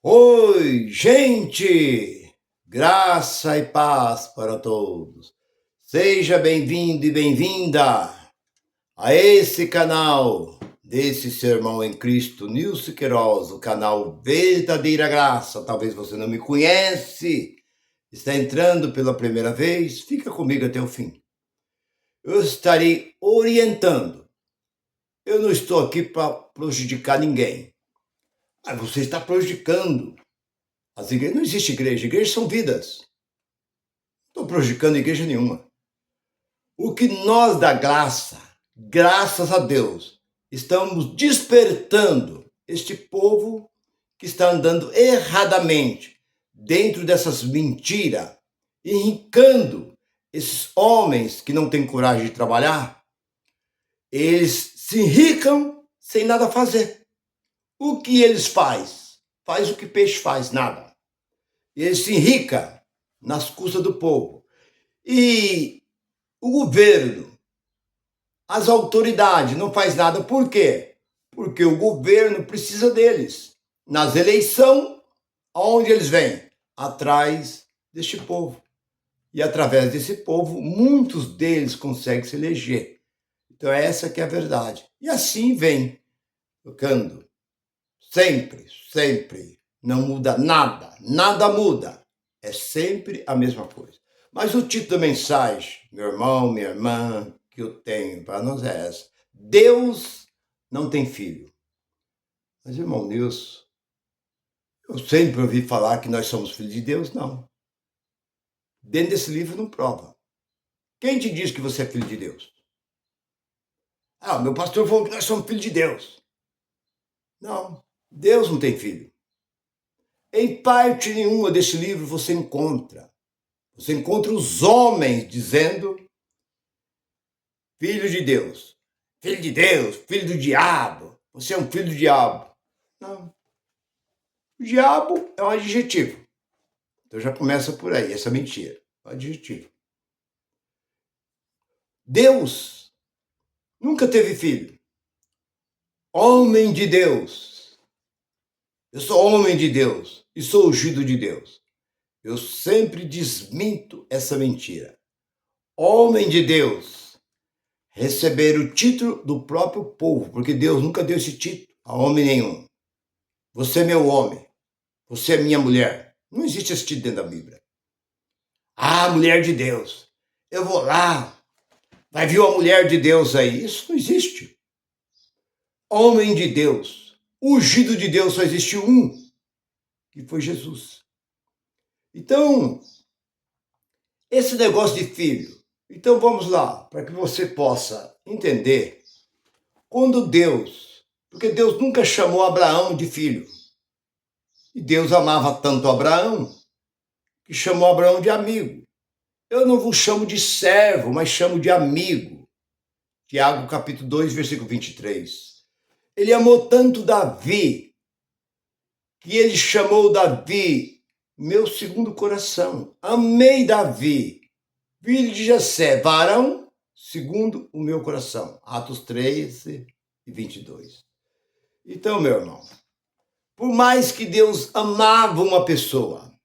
Oi, gente! Graça e paz para todos. Seja bem-vindo e bem-vinda a esse canal desse Sermão em Cristo, Nilson Queiroz, o canal Verdadeira Graça. Talvez você não me conhece, está entrando pela primeira vez, fica comigo até o fim. Eu estarei orientando. Eu não estou aqui para prejudicar ninguém. Mas você está prejudicando. As igrejas, não existe igreja, igrejas são vidas. Não estou prejudicando igreja nenhuma. O que nós da graça, graças a Deus, estamos despertando este povo que está andando erradamente dentro dessas mentiras, enricando esses homens que não têm coragem de trabalhar, eles se enricam sem nada fazer. O que eles fazem? Faz o que peixe faz, nada. Eles se enricam nas custas do povo. E o governo, as autoridades não faz nada. Por quê? Porque o governo precisa deles. Nas eleições, aonde eles vêm? Atrás deste povo. E através desse povo, muitos deles conseguem se eleger. Então essa que é a verdade. E assim vem tocando. Sempre, sempre. Não muda nada. Nada muda. É sempre a mesma coisa. Mas o título da mensagem, meu irmão, minha irmã, que eu tenho para nós é essa. Deus não tem filho. Mas, irmão Nilson, eu sempre ouvi falar que nós somos filhos de Deus. Não. Dentro desse livro não prova. Quem te diz que você é filho de Deus? Ah, meu pastor falou que nós somos filhos de Deus. Não, Deus não tem filho. Em parte nenhuma desse livro você encontra os homens dizendo filho de Deus, filho do diabo, você é um filho do diabo. Não. O diabo é um adjetivo. Então já começa por aí, essa mentira. Um adjetivo. Deus nunca teve filho. Homem de Deus. Eu sou homem de Deus e sou ungido de Deus. Eu sempre desminto essa mentira. Homem de Deus. Receber o título do próprio povo, porque Deus nunca deu esse título a homem nenhum. Você é meu homem. Você é minha mulher. Não existe esse título dentro da Bíblia. Ah, mulher de Deus. Eu vou lá. Vai vir uma mulher de Deus aí. Isso não existe. Homem de Deus. Ungido de Deus só existe um. Que foi Jesus. Então, esse negócio de filho. Então vamos lá, para que você possa entender. Quando Deus, porque Deus nunca chamou Abraão de filho. E Deus amava tanto Abraão, que chamou Abraão de amigo. Eu não vos chamo de servo, mas chamo de amigo. Tiago capítulo 2, versículo 23. Ele amou tanto Davi, que ele chamou Davi meu segundo coração. Amei Davi, filho de Jessé, varão segundo o meu coração. Atos 13 e 22. Então, meu irmão, por mais que Deus amava uma pessoa,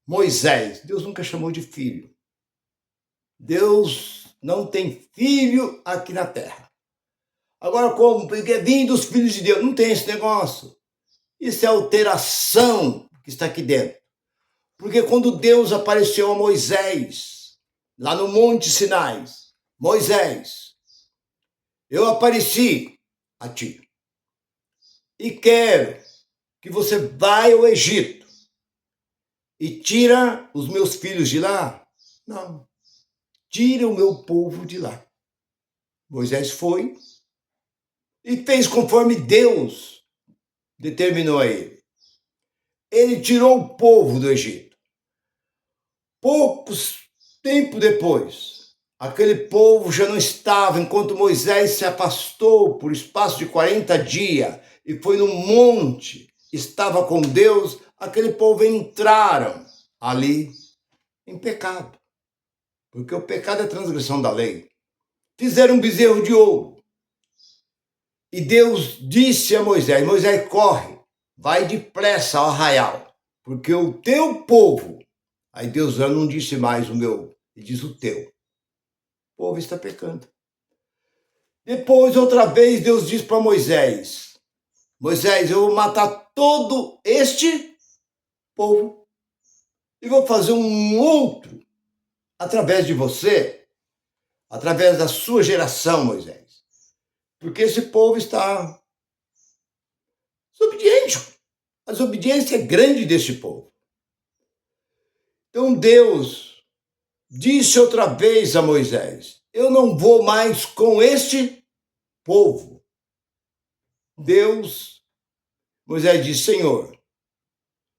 Moisés, Deus nunca chamou de filho. Deus não tem filho aqui na terra. Agora, como? Porque é vindo dos filhos de Deus. Não tem esse negócio. Isso é alteração que está aqui dentro. Porque quando Deus apareceu a Moisés, lá no Monte Sinai, Moisés, eu apareci a ti e quero que você vá ao Egito e tira os meus filhos de lá. Não. Tira o meu povo de lá. Moisés foi e fez conforme Deus determinou a ele. Ele tirou o povo do Egito. Poucos tempo depois, aquele povo já não estava, enquanto Moisés se afastou por espaço de 40 dias e foi no monte, estava com Deus, aquele povo entraram ali em pecado. Porque o pecado é transgressão da lei. Fizeram um bezerro de ouro. E Deus disse a Moisés, Moisés, corre, vai depressa ao arraial, porque o teu povo, aí Deus já não disse mais o meu, ele diz o teu. O povo está pecando. Depois, outra vez, Deus diz para Moisés, Moisés, eu vou matar todo este povo e vou fazer um outro através de você, através da sua geração, Moisés. Porque esse povo está desobediente. A desobediência é grande deste povo. Então Deus disse outra vez a Moisés, eu não vou mais com este povo. Moisés disse, Senhor,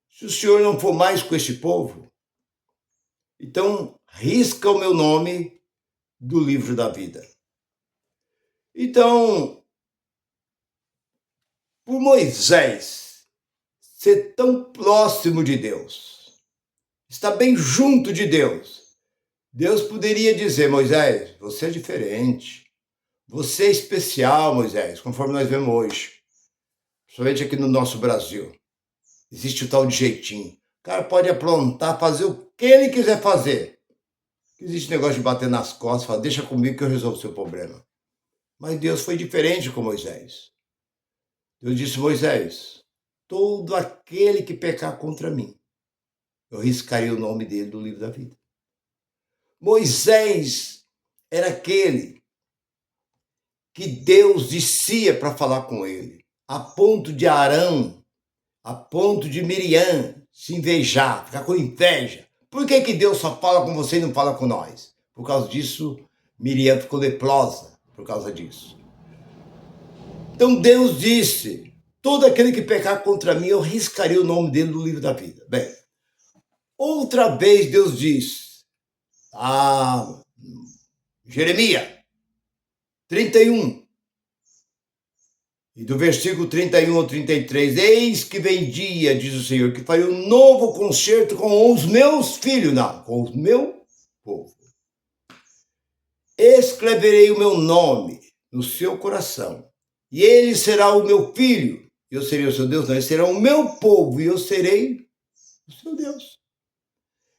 se o Senhor não for mais com este povo, então risca o meu nome do livro da vida. Então, por Moisés ser tão próximo de Deus, estar bem junto de Deus, Deus poderia dizer, Moisés, você é diferente, você é especial, Moisés, conforme nós vemos hoje, principalmente aqui no nosso Brasil. Existe o tal de jeitinho. O cara pode aprontar, fazer o que ele quiser fazer. Existe negócio de bater nas costas, falar, deixa comigo que eu resolvo o seu problema. Mas Deus foi diferente com Moisés. Deus disse, Moisés, todo aquele que pecar contra mim, eu riscaria o nome dele do livro da vida. Moisés era aquele que Deus descia para falar com ele, a ponto de Arão, a ponto de Miriam se invejar, ficar com inveja. Por que Deus só fala com você e não fala com nós? Por causa disso, Miriam ficou leprosa por causa disso. Então Deus disse, todo aquele que pecar contra mim, eu riscaria o nome dele do livro da vida. Bem, outra vez Deus diz, Jeremias 31, e do versículo 31 ao 33, eis que vem dia, diz o Senhor, que farei um novo concerto com os meus filhos, não, com o meu povo. Escreverei o meu nome no seu coração, e ele será o meu filho, e eu serei o seu Deus, não, ele será o meu povo, e eu serei o seu Deus.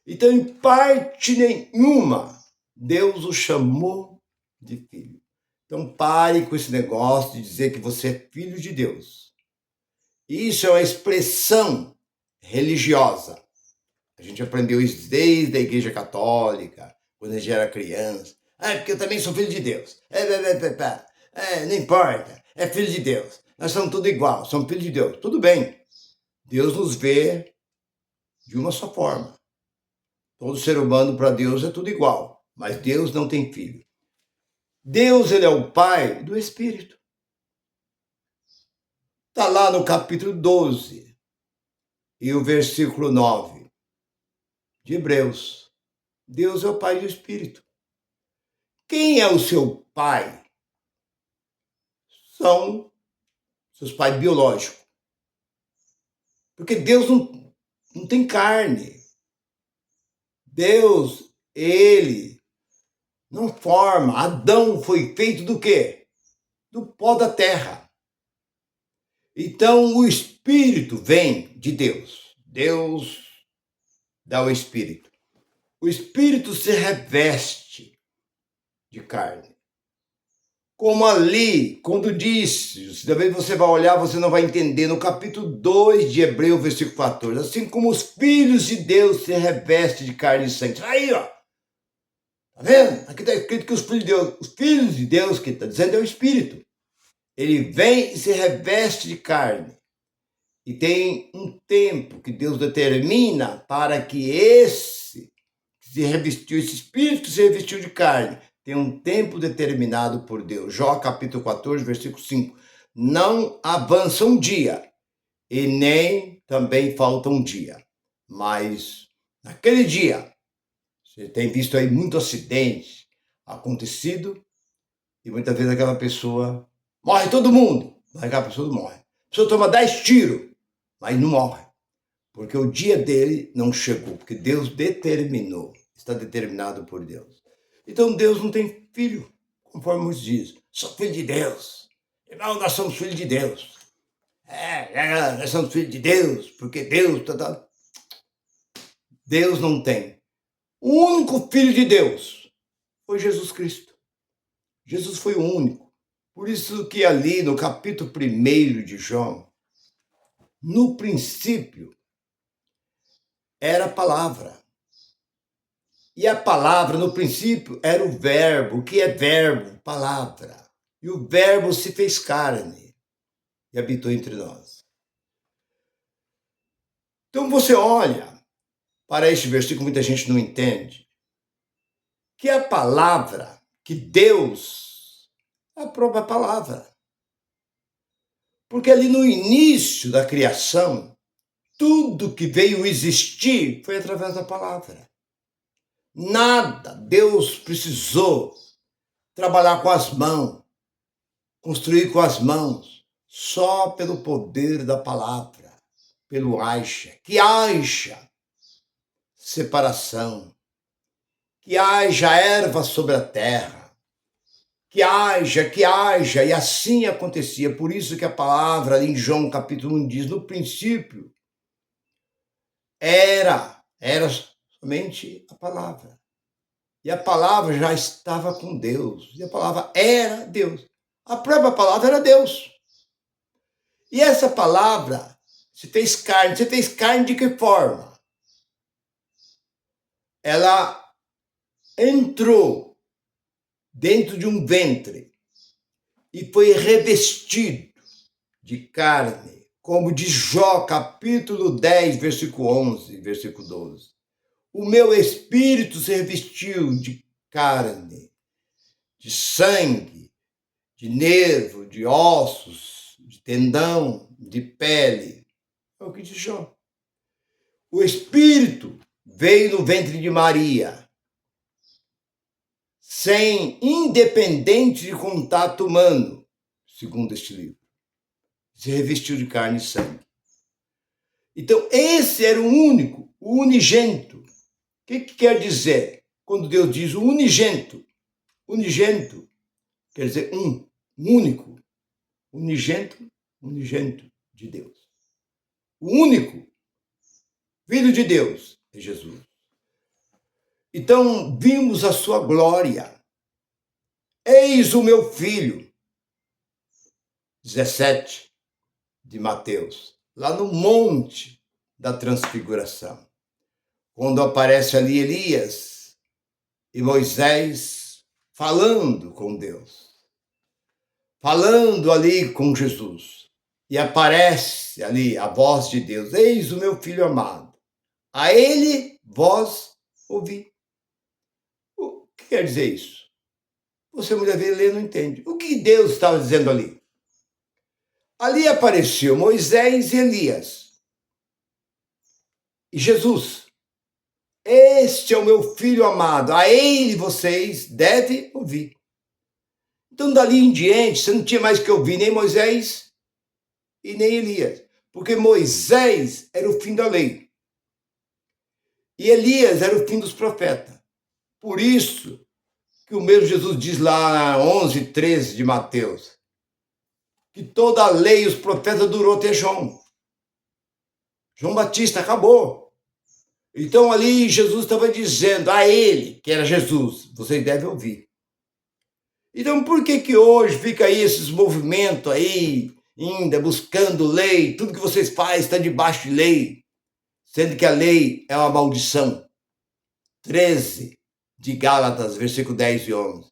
Então, em parte nenhuma, Deus o chamou de filho. Então pare com esse negócio de dizer que você é filho de Deus. Isso é uma expressão religiosa. A gente aprendeu isso desde a Igreja Católica, quando a gente era criança. Porque eu também sou filho de Deus. Não importa, é filho de Deus. Nós somos tudo igual, somos filhos de Deus. Tudo bem. Deus nos vê de uma só forma. Todo ser humano para Deus é tudo igual, mas Deus não tem filho. Deus, ele é o Pai do Espírito. Está lá no capítulo 12 e o versículo 9 de Hebreus. Deus é o Pai do Espírito. Quem é o seu pai? São seus pais biológicos. Porque Deus não tem carne. Deus, ele não forma. Adão foi feito do quê? Do pó da terra. Então o Espírito vem de Deus. Deus dá o Espírito. O Espírito se reveste de carne. Como ali, quando disse, talvez você vai olhar, você não vai entender, no capítulo 2 de Hebreus, versículo 14, assim como os filhos de Deus se revestem de carne e sangue. Aí, ó. Tá vendo? Aqui está escrito que os filhos de Deus, que está dizendo é o Espírito. Ele vem e se reveste de carne. E tem um tempo que Deus determina para que esse Espírito que se revestiu de carne, tem um tempo determinado por Deus. Jó capítulo 14, versículo 5. Não avança um dia, e nem também falta um dia. Mas naquele dia, você tem visto aí muito acidente acontecido, e muitas vezes aquela pessoa morre todo mundo, mas aquela pessoa não morre. A pessoa toma 10 tiros, mas não morre. Porque o dia dele não chegou, porque Deus determinou, está determinado por Deus. Então Deus não tem filho, conforme nos diz. Sou filho de Deus. Irmão, nós somos filhos de Deus. Nós somos filhos de Deus, porque Deus... Deus não tem. O único filho de Deus foi Jesus Cristo. Jesus foi o único. Por isso que ali no capítulo 1 de João, no princípio, era a palavra. E a palavra, no princípio, era o verbo. O que é verbo? Palavra. E o verbo se fez carne e habitou entre nós. Então você olha para este versículo, muita gente não entende, que a palavra, que Deus, é a própria palavra. Porque ali no início da criação, tudo que veio existir foi através da palavra. Nada Deus precisou trabalhar com as mãos, construir com as mãos, só pelo poder da palavra, pelo haja. Que haja separação, que haja erva sobre a terra, que haja, e assim acontecia. Por isso que a palavra ali em João capítulo 1 diz, no princípio, era somente a palavra. E a palavra já estava com Deus. E a palavra era Deus. A própria palavra era Deus. E essa palavra se fez carne. Se fez carne de que forma? Ela entrou dentro de um ventre e foi revestido de carne, como diz Jó, capítulo 10, versículo 11, versículo 12. O meu espírito se revestiu de carne, de sangue, de nervo, de ossos, de tendão, de pele. É o que diz Jó. O espírito veio no ventre de Maria, independente de contato humano, segundo este livro. Se revestiu de carne e sangue. Então, esse era o único, o unigênito. O que quer dizer quando Deus diz o unigênito? Unigênito quer dizer único. Unigênito de Deus. O único Filho de Deus é Jesus. Então, vimos a sua glória. Eis o meu filho. 17 de Mateus. Lá no Monte da Transfiguração. Quando aparece ali Elias e Moisés falando com Deus. Falando ali com Jesus. E aparece ali a voz de Deus. Eis o meu filho amado. A ele vós ouvi. O que quer dizer isso? Você, mulher, vê ler, não entende. O que Deus estava dizendo ali? Ali apareceu Moisés e Elias. E Jesus. Este é o meu filho amado. A ele vocês devem ouvir. Então, dali em diante, você não tinha mais que ouvir nem Moisés e nem Elias. Porque Moisés era o fim da lei. E Elias era o fim dos profetas. Por isso que o mesmo Jesus diz lá 11, 13 de Mateus, que toda a lei e os profetas durou até João. João Batista acabou. Então ali Jesus estava dizendo a ele, que era Jesus, vocês devem ouvir. Então por que hoje fica aí esses movimentos aí, ainda buscando lei, tudo que vocês fazem está debaixo de lei, sendo que a lei é uma maldição. 13 de Gálatas, versículo 10 e 11.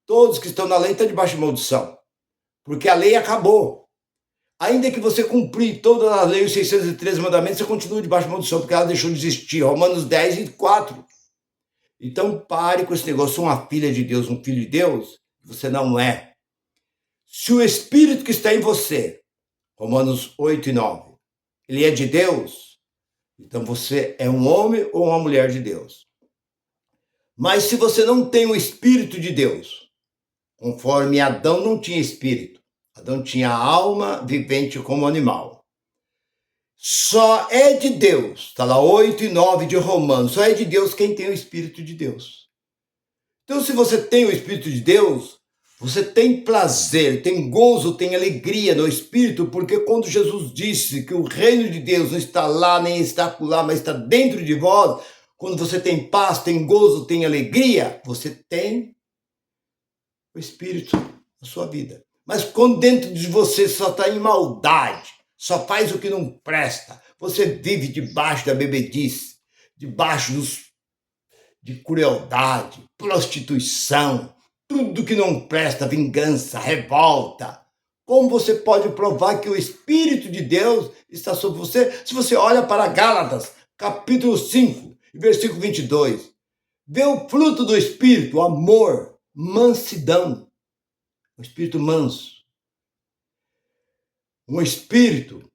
Todos que estão na lei estão debaixo de maldição, porque a lei acabou. Ainda que você cumprir toda a lei, os 613 mandamentos, você continua debaixo de maldição, porque ela deixou de existir. Romanos 10 e 4. Então pare com esse negócio, sou uma filha de Deus, um filho de Deus, você não é. Se o Espírito que está em você, Romanos 8 e 9, ele é de Deus, então você é um homem ou uma mulher de Deus. Mas se você não tem o Espírito de Deus, conforme Adão não tinha espírito, Adão tinha alma vivente como animal. Só é de Deus, está lá 8 e 9 de Romanos, só é de Deus quem tem o Espírito de Deus. Então, se você tem o Espírito de Deus, Você tem prazer, tem gozo, tem alegria no Espírito, porque quando Jesus disse que o reino de Deus não está lá, nem está acolá, mas está dentro de vós, quando você tem paz, tem gozo, tem alegria, você tem o Espírito na sua vida. Mas quando dentro de você só está em maldade, só faz o que não presta, você vive debaixo da bebedice, debaixo de crueldade, prostituição, tudo que não presta, vingança, revolta. Como você pode provar que o Espírito de Deus está sobre você? Se você olha para Gálatas, capítulo 5, versículo 22, vê o fruto do Espírito, amor, mansidão, um espírito manso, um espírito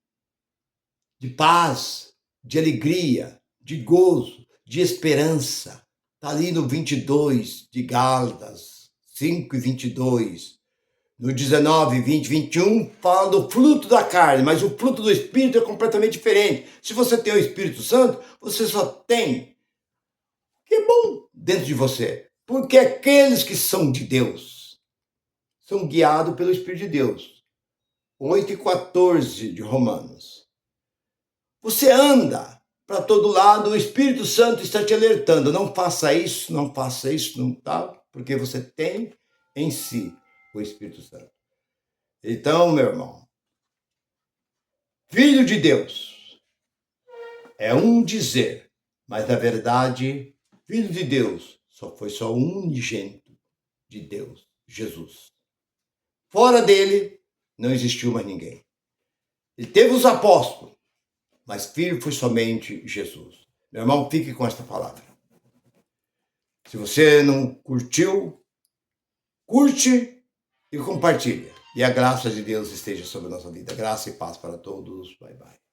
de paz, de alegria, de gozo, de esperança. Está ali no 22 de Gálatas 5 e 22. No 19, 20, 21, fala do fruto da carne, mas o fruto do Espírito é completamente diferente. Se você tem o Espírito Santo, você só tem o que é bom dentro de você. Porque aqueles que são de Deus são guiados pelo Espírito de Deus. 8 e 14 de Romanos. Você anda para todo lado, o Espírito Santo está te alertando. Não faça isso, não faça isso, não tá, porque você tem em si o Espírito Santo. Então, meu irmão, filho de Deus é um dizer, mas na verdade, filho de Deus foi só um unigênito de Deus, Jesus. Fora dele, não existiu mais ninguém. Ele teve os apóstolos, mas filho foi somente Jesus. Meu irmão, fique com esta palavra. Se você não curtiu, curte e compartilha. E a graça de Deus esteja sobre a nossa vida. Graça e paz para todos. Bye, bye.